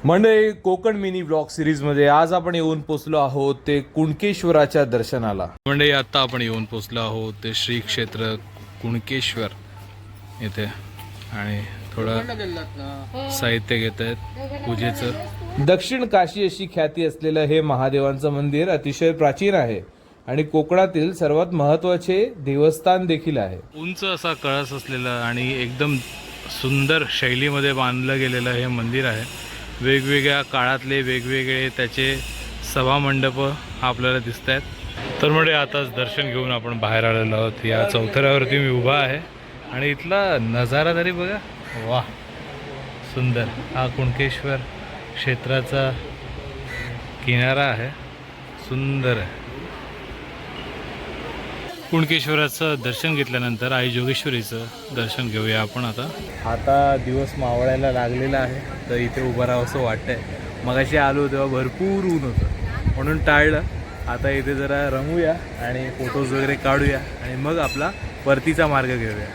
मंडळी, Konkan mini blog सिरीजमध्ये आज आपण येऊन पोचलो आहोत ते कुणकेश्वराच्या दर्शनाला। मंडळी, आता आपण येऊन पोचलो आहोत ते श्री क्षेत्र कुणकेश्वर येथे आणि थोडं साहित्य घेत आहेत पूजेचं। दक्षिण काशी अशी ख्याती असलेलं हे महादेवांचं मंदिर अतिशय प्राचीन आहे आणि कोकणातील सर्वात महत्त्वाचे देवस्थान देखील आहे। उंच असा कळस असलेलं आणि एकदम सुंदर शैलीमध्ये बांधलं गेलेलं हे मंदिर आहे। वेगवेगळ्या काळातले वेगवेगळे त्याचे सभामंडप आपल्याला दिसत आहेत। तर म्हणजे आताच दर्शन घेऊन आपण बाहेर आलेलो आहोत। या चौथऱ्यावरती मी उभा आहे आणि इथला नजारा तरी बघा, वाह सुंदर। हा कुणकेश्वर क्षेत्राचा किनारा आहे, सुंदर आहे। कुणकेश्वराचं दर्शन घेतल्यानंतर आई जोगेश्वरीचं दर्शन घेऊया आपण आता दिवस मावळायला लागलेला आहे, तर इथे उभं राहावं असं वाटतंय। मगाशी आलो तेव्हा भरपूर ऊन होतं म्हणून टाळलं। आता इथे जरा रमूया आणि फोटोज वगैरे काढूया आणि मग आपला परतीचा मार्ग घेऊया।